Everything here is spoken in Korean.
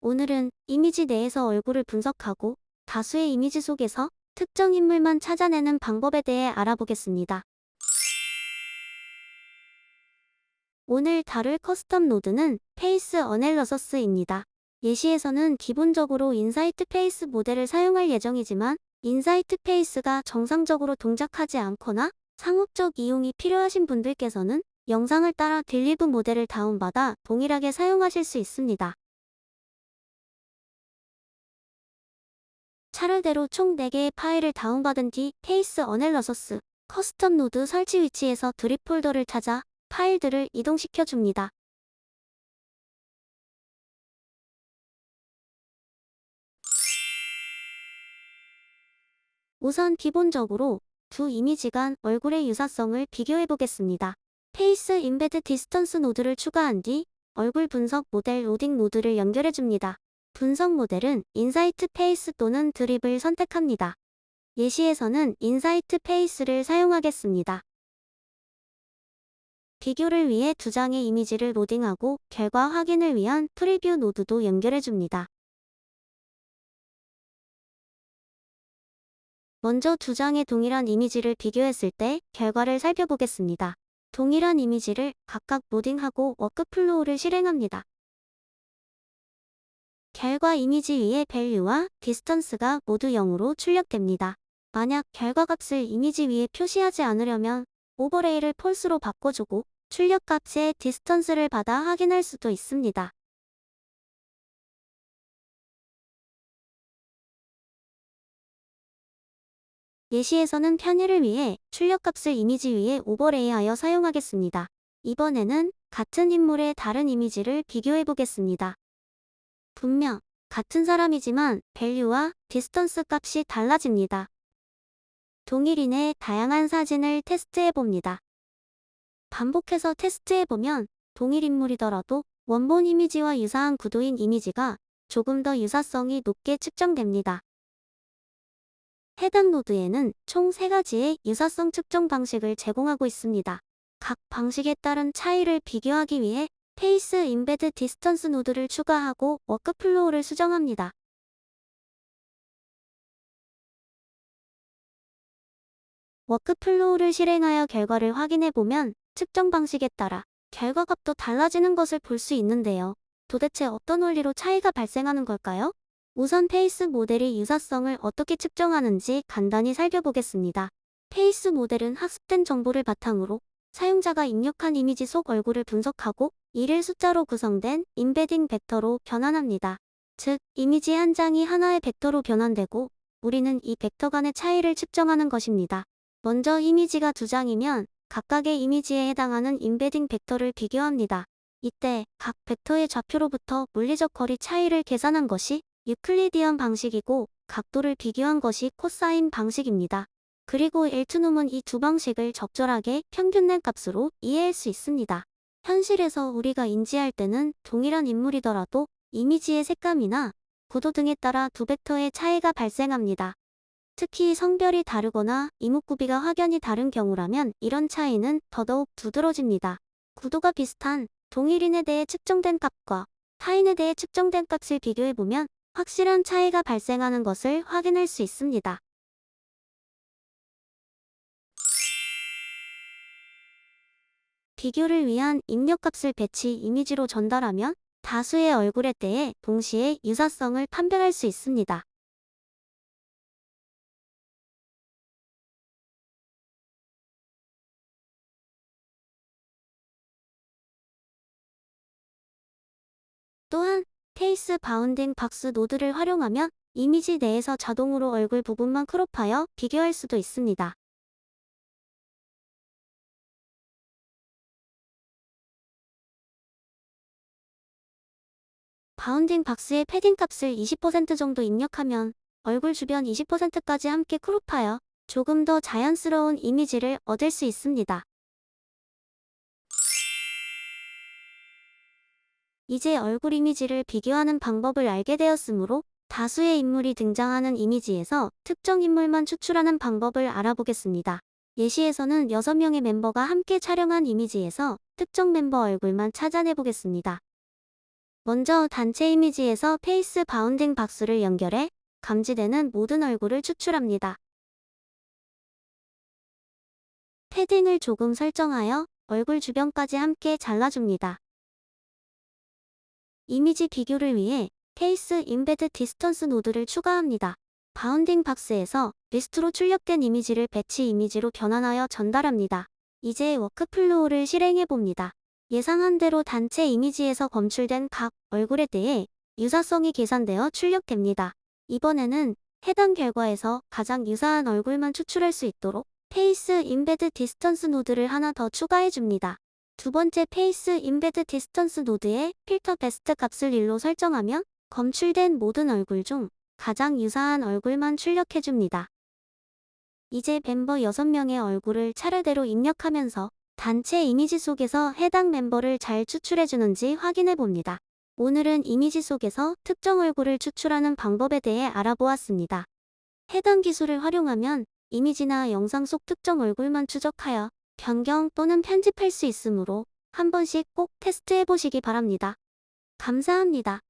오늘은 이미지 내에서 얼굴을 분석하고 다수의 이미지 속에서 특정 인물만 찾아내는 방법에 대해 알아보겠습니다. 오늘 다룰 커스텀 노드는 페이스 어널러서스입니다. 예시에서는 기본적으로 인사이트 페이스 모델을 사용할 예정이지만 인사이트 페이스가 정상적으로 동작하지 않거나 상업적 이용이 필요하신 분들께서는 영상을 따라 딜리브 모델을 다운받아 동일하게 사용하실 수 있습니다. 차례대로 총 4개의 파일을 다운받은 뒤 페이스 어널러서스 커스텀 노드 설치 위치에서 드립 폴더를 찾아 파일들을 이동시켜 줍니다. 우선 기본적으로 두 이미지 간 얼굴의 유사성을 비교해 보겠습니다. 페이스 임베드 디스턴스 노드를 추가한 뒤 얼굴 분석 모델 로딩 노드를 연결해 줍니다. 분석 모델은 인사이트 페이스 또는 드립을 선택합니다. 예시에서는 인사이트 페이스를 사용하겠습니다. 비교를 위해 두 장의 이미지를 로딩하고 결과 확인을 위한 프리뷰 노드도 연결해 줍니다. 먼저 두 장의 동일한 이미지를 비교했을 때 결과를 살펴보겠습니다. 동일한 이미지를 각각 로딩하고 워크플로우를 실행합니다. 결과 이미지 위에 밸류와 디스턴스가 모두 0으로 출력됩니다. 만약 결과값을 이미지 위에 표시하지 않으려면 오버레이를 폴스로 바꿔주고 출력값의 디스턴스를 받아 확인할 수도 있습니다. 예시에서는 편의를 위해 출력값을 이미지 위에 오버레이하여 사용하겠습니다. 이번에는 같은 인물의 다른 이미지를 비교해 보겠습니다. 분명 같은 사람이지만 밸류와 디스턴스 값이 달라집니다. 동일인의 다양한 사진을 테스트해 봅니다. 반복해서 테스트해 보면 동일 인물이더라도 원본 이미지와 유사한 구도인 이미지가 조금 더 유사성이 높게 측정됩니다. 해당 노드에는 총 3가지의 유사성 측정 방식을 제공하고 있습니다. 각 방식에 따른 차이를 비교하기 위해 페이스 임베드 디스턴스 노드를 추가하고 워크플로우를 수정합니다. 워크플로우를 실행하여 결과를 확인해 보면 측정 방식에 따라 결과값도 달라지는 것을 볼 수 있는데요. 도대체 어떤 원리로 차이가 발생하는 걸까요? 우선 페이스 모델이 유사성을 어떻게 측정하는지 간단히 살펴보겠습니다. 페이스 모델은 학습된 정보를 바탕으로 사용자가 입력한 이미지 속 얼굴을 분석하고 이를 숫자로 구성된 임베딩 벡터로 변환합니다. 즉, 이미지 한 장이 하나의 벡터로 변환되고 우리는 이 벡터 간의 차이를 측정하는 것입니다. 먼저 이미지가 2장이면 각각의 이미지에 해당하는 임베딩 벡터를 비교합니다. 이때 각 벡터의 좌표로부터 물리적 거리 차이를 계산한 것이 유클리디언 방식이고 각도를 비교한 것이 코사인 방식입니다. 그리고 엘트눔은 이 두 방식을 적절하게 평균낸 값으로 이해할 수 있습니다. 현실에서 우리가 인지할 때는 동일한 인물이더라도 이미지의 색감이나 구도 등에 따라 두 벡터의 차이가 발생합니다. 특히 성별이 다르거나 이목구비가 확연히 다른 경우라면 이런 차이는 더더욱 두드러집니다. 구도가 비슷한 동일인에 대해 측정된 값과 타인에 대해 측정된 값을 비교해보면 확실한 차이가 발생하는 것을 확인할 수 있습니다. 비교를 위한 입력값을 배치 이미지로 전달하면 다수의 얼굴에 대해 동시에 유사성을 판별할 수 있습니다. 또한 페이스 바운딩 박스 노드를 활용하면 이미지 내에서 자동으로 얼굴 부분만 크롭하여 비교할 수도 있습니다. 바운딩 박스의 패딩 값을 20% 정도 입력하면 얼굴 주변 20%까지 함께 크롭하여 조금 더 자연스러운 이미지를 얻을 수 있습니다. 이제 얼굴 이미지를 비교하는 방법을 알게 되었으므로 다수의 인물이 등장하는 이미지에서 특정 인물만 추출하는 방법을 알아보겠습니다. 예시에서는 6명의 멤버가 함께 촬영한 이미지에서 특정 멤버 얼굴만 찾아내 보겠습니다. 먼저 단체 이미지에서 페이스 바운딩 박스를 연결해 감지되는 모든 얼굴을 추출합니다. 패딩을 조금 설정하여 얼굴 주변까지 함께 잘라줍니다. 이미지 비교를 위해 페이스 임베드 디스턴스 노드를 추가합니다. 바운딩 박스에서 리스트로 출력된 이미지를 배치 이미지로 변환하여 전달합니다. 이제 워크플로우를 실행해봅니다. 예상한 대로 단체 이미지에서 검출된 각 얼굴에 대해 유사성이 계산되어 출력됩니다. 이번에는 해당 결과에서 가장 유사한 얼굴만 추출할 수 있도록 페이스 임베드 디스턴스 노드를 하나 더 추가해줍니다. 두 번째 페이스 임베드 디스턴스 노드에 필터 베스트 값을 1로 설정하면 검출된 모든 얼굴 중 가장 유사한 얼굴만 출력해줍니다. 이제 멤버 6명의 얼굴을 차례대로 입력하면서 단체 이미지 속에서 해당 멤버를 잘 추출해주는지 확인해봅니다. 오늘은 이미지 속에서 특정 얼굴을 추출하는 방법에 대해 알아보았습니다. 해당 기술을 활용하면 이미지나 영상 속 특정 얼굴만 추적하여 변경 또는 편집할 수 있으므로 한 번씩 꼭 테스트해보시기 바랍니다. 감사합니다.